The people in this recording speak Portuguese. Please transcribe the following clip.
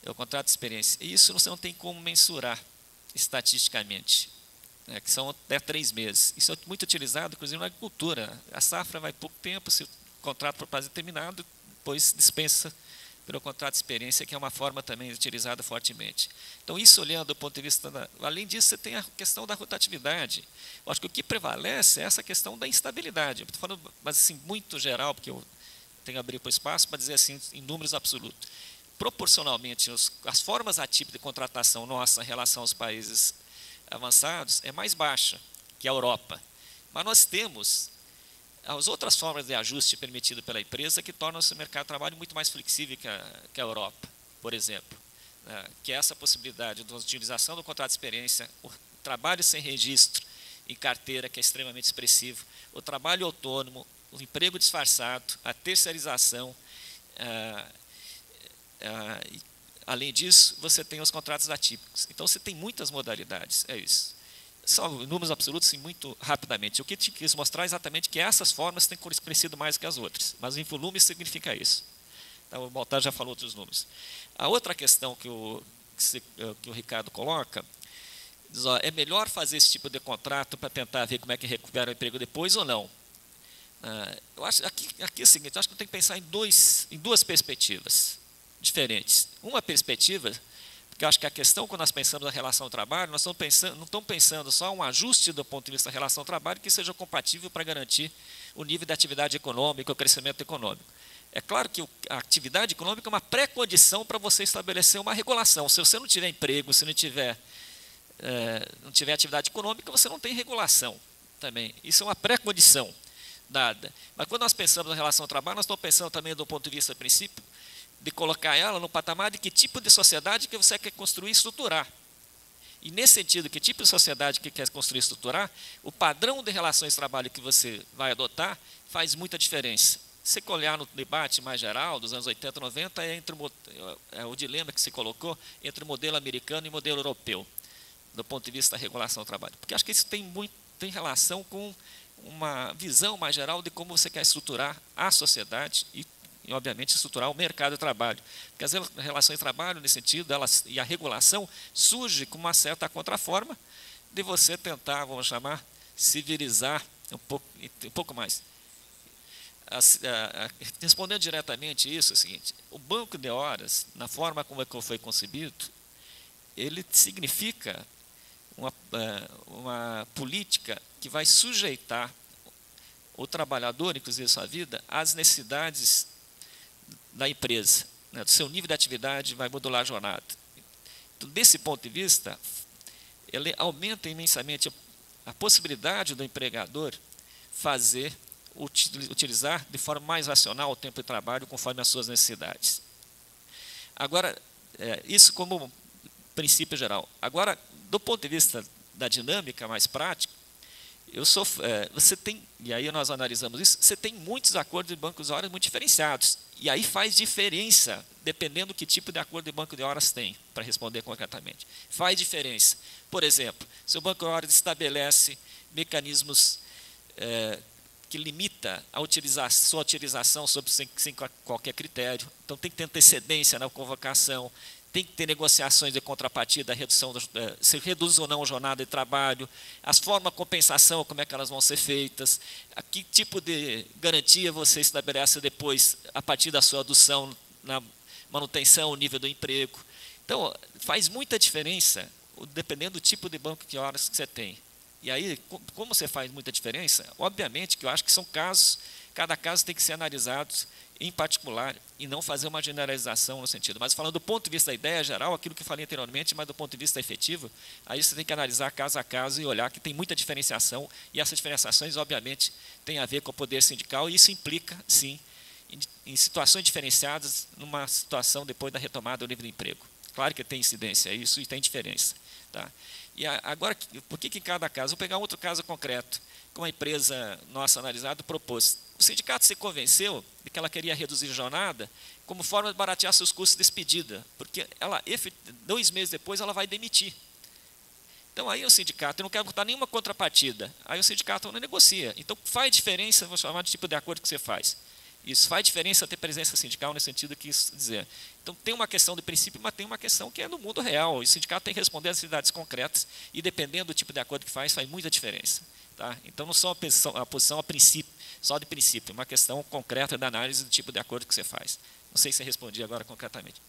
é o contrato de experiência. E isso você não tem como mensurar estatisticamente, né, que são até 3 meses. Isso é muito utilizado, inclusive, na agricultura. A safra vai pouco tempo, se o contrato for prazo determinado, depois dispensa pelo contrato de experiência, que é uma forma também utilizada fortemente. Então, isso olhando do ponto de vista além disso, você tem a questão da rotatividade. Eu acho que o que prevalece é essa questão da instabilidade. Estou falando, mas assim, muito geral, porque eu tenho que abrir para o espaço para dizer assim, em números absolutos. Proporcionalmente, as formas atípicas de contratação nossa em relação aos países avançados é mais baixa que a Europa. Mas nós temos as outras formas de ajuste permitido pela empresa que tornam esse mercado de trabalho muito mais flexível que a Europa, por exemplo. Que é essa possibilidade da utilização do contrato de experiência, o trabalho sem registro em carteira, que é extremamente expressivo, o trabalho autônomo, o emprego disfarçado, a terceirização. Além disso, você tem os contratos atípicos. Então, você tem muitas modalidades, é isso. Só números absolutos, sim, muito rapidamente. O que eu quis mostrar é exatamente que essas formas têm crescido mais que as outras, mas em volume significa isso. Então, o Baltar já falou outros números. A outra questão que o Ricardo coloca, diz, ó, é melhor fazer esse tipo de contrato para tentar ver como é que recupera o emprego depois ou não? Eu acho, aqui é o seguinte, eu acho que tem que pensar em duas perspectivas diferentes. Uma perspectiva, porque eu acho que a questão, quando nós pensamos na relação ao trabalho, nós não estamos pensando só um ajuste do ponto de vista da relação ao trabalho que seja compatível para garantir o nível de atividade econômica, o crescimento econômico. É claro que a atividade econômica é uma pré-condição para você estabelecer uma regulação. Se você não tiver emprego, se não tiver atividade econômica, você não tem regulação também. Isso é uma pré-condição dada. Mas quando nós pensamos na relação ao trabalho, nós estamos pensando também do ponto de vista do princípio, de colocar ela no patamar de que tipo de sociedade que você quer construir e estruturar. E, nesse sentido, que tipo de sociedade que quer construir e estruturar, o padrão de relações de trabalho que você vai adotar faz muita diferença. Se você olhar no debate mais geral, dos anos 80 e 90, é o dilema que se colocou entre o modelo americano e o modelo europeu, do ponto de vista da regulação do trabalho. Porque acho que isso tem relação com uma visão mais geral de como você quer estruturar a sociedade e obviamente, estruturar o mercado de trabalho. Porque as relações de trabalho, nesse sentido, e a regulação surge com uma certa contraforma de você tentar, vamos chamar, civilizar um pouco mais. Respondendo diretamente isso, é o seguinte, o banco de horas, na forma como foi concebido, ele significa uma política que vai sujeitar o trabalhador, inclusive sua vida, às necessidades da empresa, né, do seu nível de atividade, vai modular a jornada. Então, desse ponto de vista, ele aumenta imensamente a possibilidade do empregador utilizar de forma mais racional o tempo de trabalho conforme as suas necessidades. Agora, isso como princípio geral. Agora, do ponto de vista da dinâmica mais prática, você tem, e aí nós analisamos isso, você tem muitos acordos de banco de horas muito diferenciados. E aí faz diferença, dependendo do que tipo de acordo de banco de horas tem, para responder concretamente. Faz diferença. Por exemplo, se o banco de horas estabelece mecanismos que limita sua utilização sem qualquer critério, então tem que ter antecedência na convocação, tem que ter negociações de contrapartida, se reduz ou não a jornada de trabalho, as formas de compensação, como é que elas vão ser feitas, a que tipo de garantia você estabelece depois, a partir da sua adoção na manutenção, o nível do emprego. Então, faz muita diferença, dependendo do tipo de banco de horas que você tem. E aí, como você faz muita diferença, obviamente que eu acho que são casos, cada caso tem que ser analisado em particular e não fazer uma generalização no sentido. Mas falando do ponto de vista da ideia geral, aquilo que eu falei anteriormente, mas do ponto de vista efetivo, aí você tem que analisar caso a caso e olhar que tem muita diferenciação e essas diferenciações, obviamente, têm a ver com o poder sindical e isso implica, sim, em situações diferenciadas numa situação depois da retomada do nível de emprego. Claro que tem incidência isso e tem diferença. Tá? E agora, por que em cada caso? Vou pegar um outro caso concreto, que uma empresa nossa analisada propôs. O sindicato se convenceu de que ela queria reduzir a jornada como forma de baratear seus custos de despedida, porque 2 meses depois ela vai demitir. Então aí o sindicato não quer botar nenhuma contrapartida, aí o sindicato não negocia. Então faz diferença, vou chamar de tipo de acordo que você faz. Isso faz diferença ter presença sindical nesse sentido que quis dizer. Então, tem uma questão de princípio, mas tem uma questão que é no mundo real. O sindicato tem que responder às necessidades concretas e, dependendo do tipo de acordo que faz muita diferença. Tá? Então, não só a posição a princípio, só de princípio, é uma questão concreta da análise do tipo de acordo que você faz. Não sei se eu respondi agora concretamente.